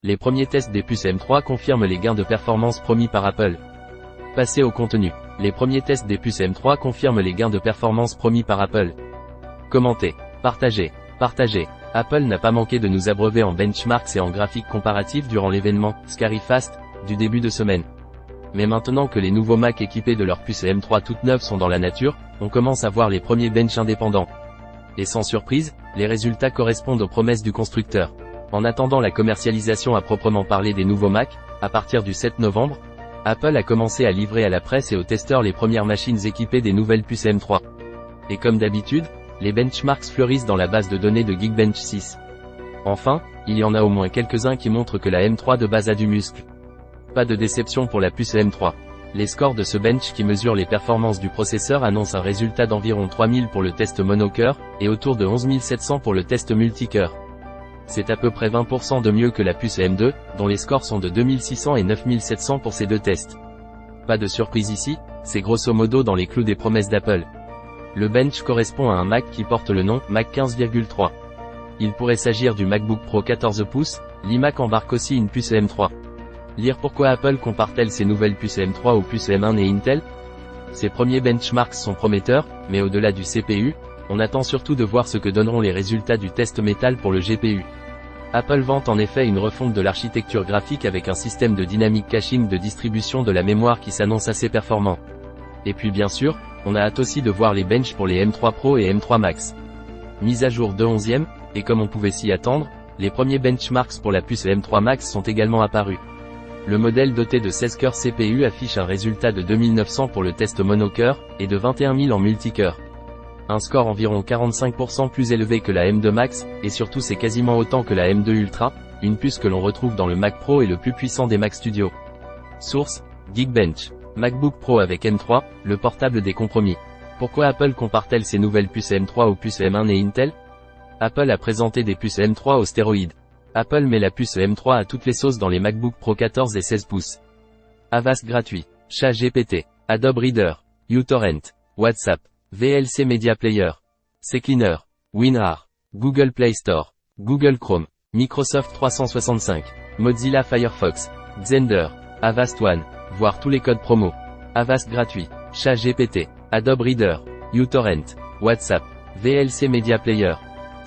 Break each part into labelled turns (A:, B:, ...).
A: Les premiers tests des puces M3 confirment les gains de performance promis par Apple. Passez au contenu. Les premiers tests des puces M3 confirment les gains de performance promis par Apple. Commentez. Partagez. Apple n'a pas manqué de nous abreuver en benchmarks et en graphiques comparatifs durant l'événement Scarifast du début de semaine. Mais maintenant que les nouveaux Mac équipés de leur puce M3 toute neuve sont dans la nature, on commence à voir les premiers benches indépendants. Et sans surprise, les résultats correspondent aux promesses du constructeur. En attendant la commercialisation à proprement parler des nouveaux Mac, à partir du 7 novembre, Apple a commencé à livrer à la presse et aux testeurs les premières machines équipées des nouvelles puces M3. Et comme d'habitude, les benchmarks fleurissent dans la base de données de Geekbench 6. Enfin, il y en a au moins quelques-uns qui montrent que la M3 de base a du muscle. Pas de déception pour la puce M3. Les scores de ce bench qui mesure les performances du processeur annoncent un résultat d'environ 3000 pour le test monocœur, et autour de 11700 pour le test multicœur. C'est à peu près 20% de mieux que la puce M2, dont les scores sont de 2600 et 9700 pour ces deux tests. Pas de surprise ici, c'est grosso modo dans les clous des promesses d'Apple. Le bench correspond à un Mac qui porte le nom Mac 15,3. Il pourrait s'agir du MacBook Pro 14 pouces, l'iMac embarque aussi une puce M3. Lire pourquoi Apple compare-t-elle ses nouvelles puces M3 aux puces M1 et Intel? Ces premiers benchmarks sont prometteurs, mais au-delà du CPU, on attend surtout de voir ce que donneront les résultats du test métal pour le GPU. Apple vante en effet une refonte de l'architecture graphique avec un système de dynamic caching de distribution de la mémoire qui s'annonce assez performant. Et puis bien sûr, on a hâte aussi de voir les benches pour les M3 Pro et M3 Max. Mise à jour de 11e, et comme on pouvait s'y attendre, les premiers benchmarks pour la puce M3 Max sont également apparus. Le modèle doté de 16 cœurs CPU affiche un résultat de 2900 pour le test monocœur, et de 21 000 en multicœur. Un score environ 45% plus élevé que la M2 Max, et surtout c'est quasiment autant que la M2 Ultra, une puce que l'on retrouve dans le Mac Pro et le plus puissant des Mac Studio. Source, Geekbench. MacBook Pro avec M3, le portable des compromis. Pourquoi Apple compare-t-elle ses nouvelles puces M3 aux puces M1 et Intel? Apple a présenté des puces M3 aux stéroïdes. Apple met la puce M3 à toutes les sauces dans les MacBook Pro 14 et 16 pouces. Avast gratuit. ChatGPT. Adobe Reader. uTorrent. WhatsApp. VLC Media Player. CCleaner. WinRAR. Google Play Store. Google Chrome. Microsoft 365. Mozilla Firefox. Xender. Avast One. Voir tous les codes promo. Avast gratuit. ChatGPT. Adobe Reader. uTorrent. WhatsApp. VLC Media Player.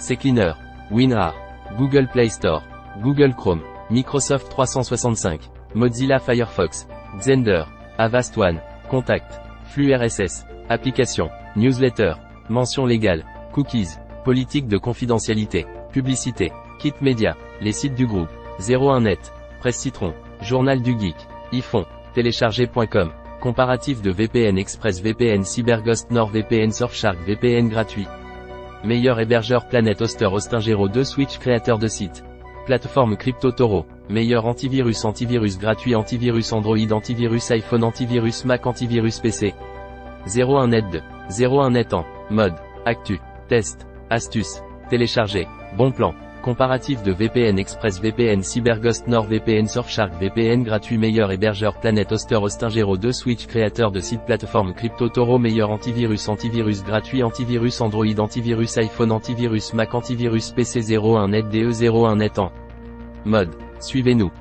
A: CCleaner. WinRAR. Google Play Store. Google Chrome. Microsoft 365. Mozilla Firefox. Xender. Avast One. Contact. Flux RSS. Application. Newsletter. Mention légale. Cookies. Politique de confidentialité. Publicité. Kit Media. Les sites du groupe. 01net. Presse Citron. Journal du Geek. iPhone. Télécharger.com. Comparatif de VPN ExpressVPN CyberGhost NordVPN Surfshark VPN gratuit. Meilleur hébergeur Planet Hoster Hostingero 2 Switch créateur de site. Plateforme CryptoToro. Meilleur antivirus gratuit antivirus Android antivirus iPhone antivirus Mac antivirus PC. 01net 2. 01net en. Mode. Actu. Test. Astuces. Télécharger. Bon plan. Comparatif de VPN ExpressVPN CyberGhost NordVPN Surfshark VPN gratuit meilleur hébergeur Planet Hoster Hostingero 2 Switch créateur de site plateforme CryptoToro meilleur antivirus gratuit antivirus Android antivirus iPhone antivirus Mac antivirus PC 01net DE 01net en. Mode. Suivez-nous.